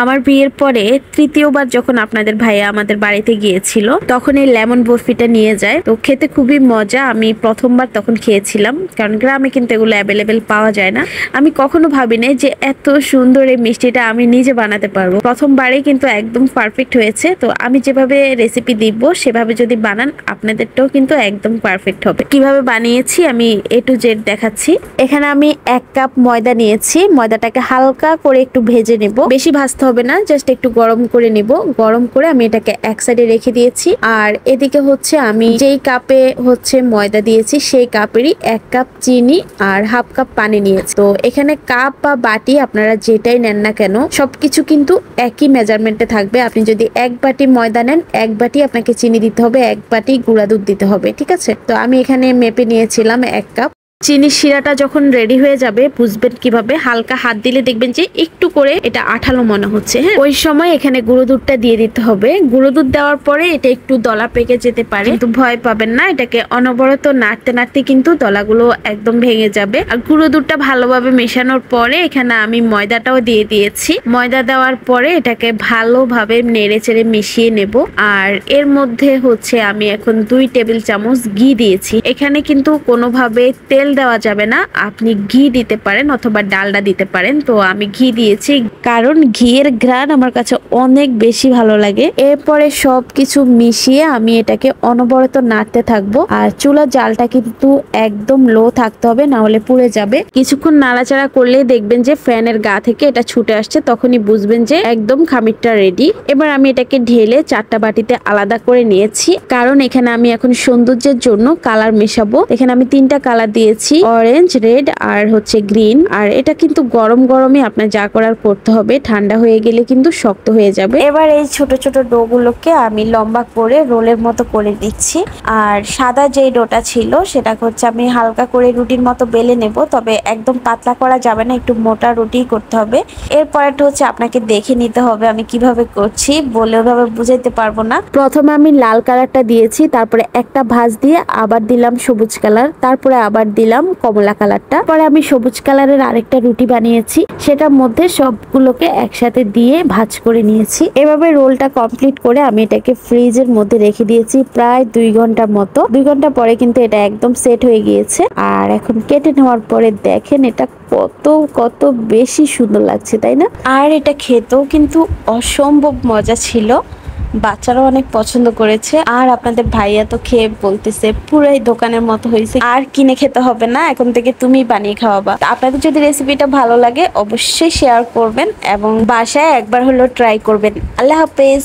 আমার বিয়ের পরে তৃতীয়বার যখন আপনাদের ভাইয়া আমাদের বাড়িতে গিয়েছিল তখন এই লেমন বরফিটা নিয়ে যায়। তো খেতে খুবই মজা। আমি প্রথমবার তখন খেয়েছিলাম, কারণ গ্রামে কিন্তু এগুলো অ্যাভেলেবেল পাওয়া যায় না। আমি কখনো ভাবিনি যে এত সুন্দর এই মিষ্টিটা আমি নিজে বানাতে পারবো। প্রথমবারে কিন্তু একদম পারফেক্ট হয়েছে। তো আমি যেভাবে রেসিপি দিব সেভাবে যদি বানান আপনাদেরটাও কিন্তু একদম পারফেক্ট হবে। কিভাবে বানিয়েছি আমি A to Z দেখাচ্ছি। এখানে আমি 1 কাপ ময়দা নিয়েছি। ময়দাটাকে হালকা করে একটু ভেজে নেব, বেশি ভাজতে হবে না, জাস্ট একটু গরম করে নেব। গরম করে আমি এটাকে এক সাইডে রেখে দিয়েছি। আর এদিকে হচ্ছে আমি যেই কাপে হচ্ছে ময়দা দিয়েছি সেই কাপেরই 1 কাপ চিনি আর হাফ কাপ পানি নিয়েছি। তো এখানে কাপ বা বাটি আপনারা যেটাই নেন না কেন সবকিছু কিন্তু একই মেজারমেন্টে থাকবে। আপনি যদি 1 বাটি ময়দা নেন 1 বাটি আপনাকে চিনি দিতে হবে, 1 বাটি গুঁড়া দুধ দিতে হবে, ঠিক আছে? তো আমি এখানে মেপে নিয়েছিলাম 1 কাপ। চিনির শিরাটা যখন রেডি হয়ে যাবে বুঝবেন কিভাবে, হালকা হাত দিলে দেখবেন যে একটু করে এটা আঠালো মনে হচ্ছে। হ্যাঁ, ওই সময় এখানে গুঁড়ো দুধটা দিয়ে দিতে হবে। গুঁড়ো দুধ দেওয়ার পরে এটা একটু দলা পেকে যেতে পারে, কিন্তু ভয় পাবেন না। এটাকে অনবরত নাড়তে নাড়তে কিন্তু দলাগুলো একদম ভেঙে যাবে। আর গুঁড়ো দুধটা ভালোভাবে মেশানোর পরে এখানে আমি ময়দাটাও দিয়ে দিয়েছি। ময়দা দেওয়ার পরে এটাকে ভালোভাবে নেড়ে চেড়ে মিশিয়ে নেব। আর এর মধ্যে হচ্ছে আমি এখন 2 টেবিল চামচ ঘি দিয়েছি। এখানে কিন্তু কোনোভাবে তেল দেওয়া যাবে না, আপনি ঘি দিতে পারেন অথবা ডালডা দিতে পারেন। তো আমি ঘি দিয়েছি কারণ ঘিয়ের ঘ্রাণ আমার কাছে অনেক বেশি ভালো লাগে। এরপরে সবকিছু মিশিয়ে আমি এটাকে অনবরত নাড়তে থাকবো। আর চুলার জালটা কিন্তু একদম লো থাকতে হবে, না হলে পুড়ে যাবে। কিছুক্ষণ নাড়াচাড়া করলেই দেখবেন যে ফ্যানের গা থেকে এটা ছুটে আসছে, তখনই বুঝবেন যে একদম খামিরটা রেডি। এবার আমি এটাকে ঢেলে 4টা বাটিতে আলাদা করে নিয়েছি, কারণ এখানে আমি এখন সৌন্দর্যের জন্য কালার মেশাবো। এখানে আমি 3টা কালার দিয়েছি, অরেঞ্জ, রেড আর হচ্ছে গ্রিন। আর এটা কিন্তু গরম গরমে আপনার যা করার করতে হবে, ঠান্ডা হয়ে গেলে কিন্তু শক্ত হয়ে যাবে। এবার এই ছোট ছোট ডো গুলোকে আমি লম্বা করে রোলের মতো করে দিচ্ছি। আর সাদা যে ডোটা ছিল সেটাকে হচ্ছে আমি হালকা করে রুটির মতো বেলে নেব, তবে একদম পাতলা করা যাবে না, একটু মোটা রুটি করতে হবে। এরপরটা হচ্ছে আপনাকে দেখে নিতে হবে আমি কিভাবে করছি, বলে ওভাবে বুঝাইতে পারবো না। প্রথমে আমি লাল কালারটা দিয়েছি, তারপরে একটা ভাঁজ দিয়ে আবার দিলাম সবুজ কালার, তারপরে আবার দিলাম কমলা কালারটা। পরে আমি সবুজ কালারের আরেকটা রুটি বানিয়েছি, সেটার মধ্যে সবগুলোকে একসাথে দিয়ে ভাঁজ করে নিয়েছি। এভাবে রোলটা কমপ্লিট করে আমি এটাকে ফ্রিজের মধ্যে রেখে দিয়েছি প্রায় 2 ঘন্টার মতো। 2 ঘন্টা পরে কিন্তু এটা একদম সেট হয়ে গিয়েছে। আর এখন কেটে নেওয়ার পরে দেখেন এটা কত কত বেশি সুন্দর লাগছে, তাই না? আর এটা খেতেও কিন্তু অসম্ভব মজা ছিল, বাচ্চারাও অনেক পছন্দ করেছে। আর আপনাদের ভাইয়া তো খেয়ে বলতেছে পুরাই দোকানের মতো হয়েছে, আর কিনে খেতে হবে না, এখন থেকে তুমি বানিয়ে খাওয়াবা। আপনাদের যদি রেসিপিটা ভালো লাগে অবশ্যই শেয়ার করবেন এবং বাসায় একবার হলেও ট্রাই করবেন। আল্লাহ হাফেজ।